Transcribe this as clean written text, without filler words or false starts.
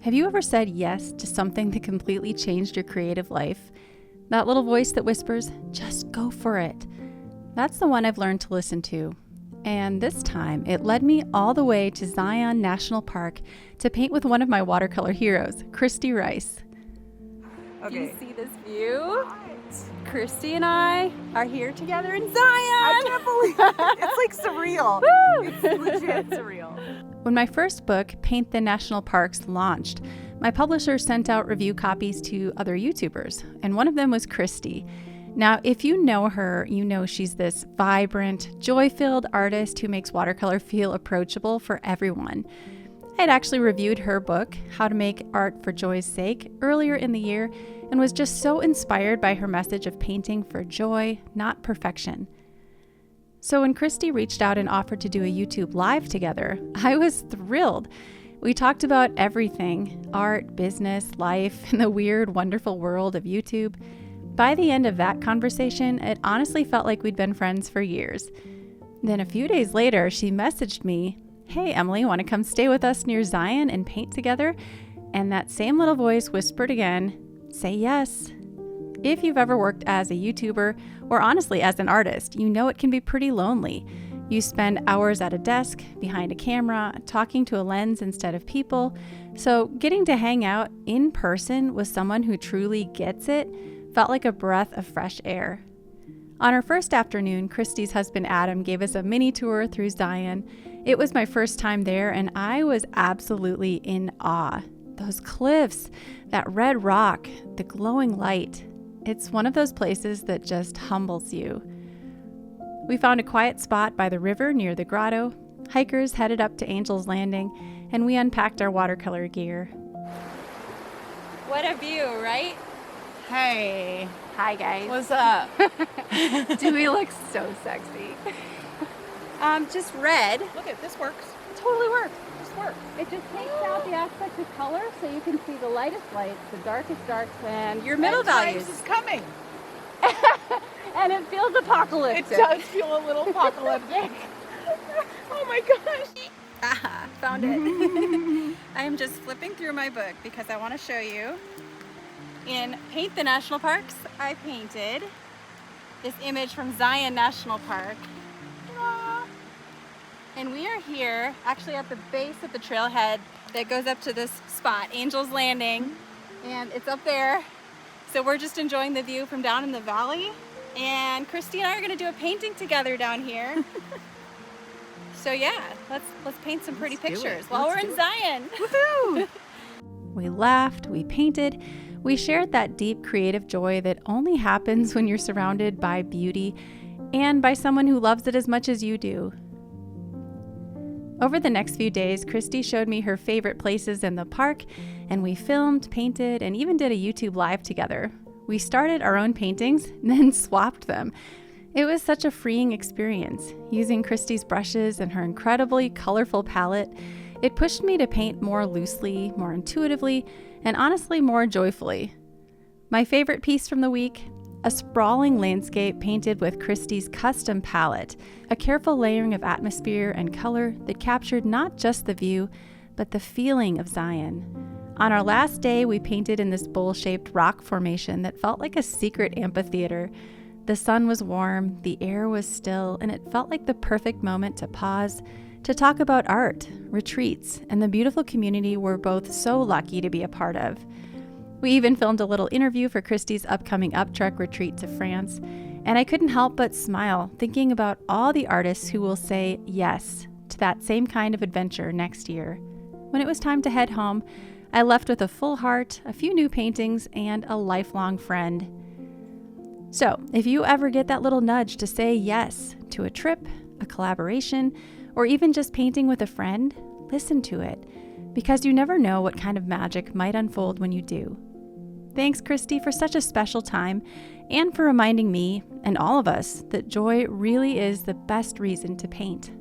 Have you ever said yes to something that completely changed your creative life? That little voice that whispers, just go for it. That's the one I've learned to listen to. And this time, it led me all the way to Zion National Park to paint with one of my watercolor heroes, Kristy Rice. Okay. Do you see this view? Kristy and I are here together in Zion. I can't believe it. It's like surreal. Woo! It's legit surreal. When my first book, Paint the National Parks, launched, my publisher sent out review copies to other YouTubers, and one of them was Kristy. Now, if you know her, you know she's this vibrant, joy-filled artist who makes watercolor feel approachable for everyone. I had actually reviewed her book, How to Make Art for Joy's Sake, earlier in the year, and was just so inspired by her message of painting for joy, not perfection. So when Kristy reached out and offered to do a YouTube live together, I was thrilled. We talked about everything: art, business, life, and the weird, wonderful world of YouTube. By the end of that conversation, it honestly felt like we'd been friends for years. Then a few days later, she messaged me, "Hey, Emily, want to come stay with us near Zion and paint together?" And that same little voice whispered again, "Say yes." If you've ever worked as a YouTuber, or honestly as an artist, you know it can be pretty lonely. You spend hours at a desk, behind a camera, talking to a lens instead of people. So getting to hang out in person with someone who truly gets it felt like a breath of fresh air. On our first afternoon, Kristy's husband Adam gave us a mini tour through Zion. It was my first time there, and I was absolutely in awe. Those cliffs, that red rock, the glowing light. It's one of those places that just humbles you. We found a quiet spot by the river near the grotto. Hikers headed up to Angel's Landing, and we unpacked our watercolor gear. What a view, right? Hey. Hi, guys. What's up? Do we look so sexy? Just red. Look at this works. Totally works. This works. It just takes out the aspect of color so you can see the lightest lights, the darkest darks, and your middle values. Is coming. And it feels apocalyptic. It does feel a little apocalyptic. Oh my gosh. Aha, found it. I am just flipping through my book because I want to show you. In Paint the National Parks, I painted this image from Zion National Park. And we are here, actually at the base of the trailhead that goes up to this spot, Angel's Landing. And it's up there. So we're just enjoying the view from down in the valley. And Kristy and I are gonna do a painting together down here. So yeah, let's paint some pretty pictures while we're in Zion. Woohoo! We laughed, we painted, we shared that deep creative joy that only happens when you're surrounded by beauty and by someone who loves it as much as you do. Over the next few days, Kristy showed me her favorite places in the park, and we filmed, painted, and even did a YouTube live together. We started our own paintings, then swapped them. It was such a freeing experience. Using Kristy's brushes and her incredibly colorful palette, it pushed me to paint more loosely, more intuitively, and honestly more joyfully. My favorite piece from the week? A sprawling landscape painted with Kristy's custom palette, a careful layering of atmosphere and color that captured not just the view, but the feeling of Zion. On our last day, we painted in this bowl-shaped rock formation that felt like a secret amphitheater. The sun was warm, the air was still, and it felt like the perfect moment to pause, to talk about art, retreats, and the beautiful community we're both so lucky to be a part of. We even filmed a little interview for Kristy's upcoming Uptrek retreat to France, and I couldn't help but smile thinking about all the artists who will say yes to that same kind of adventure next year. When it was time to head home, I left with a full heart, a few new paintings, and a lifelong friend. So, if you ever get that little nudge to say yes to a trip, a collaboration, or even just painting with a friend, listen to it, because you never know what kind of magic might unfold when you do. Thanks, Kristy, for such a special time and for reminding me and all of us that joy really is the best reason to paint.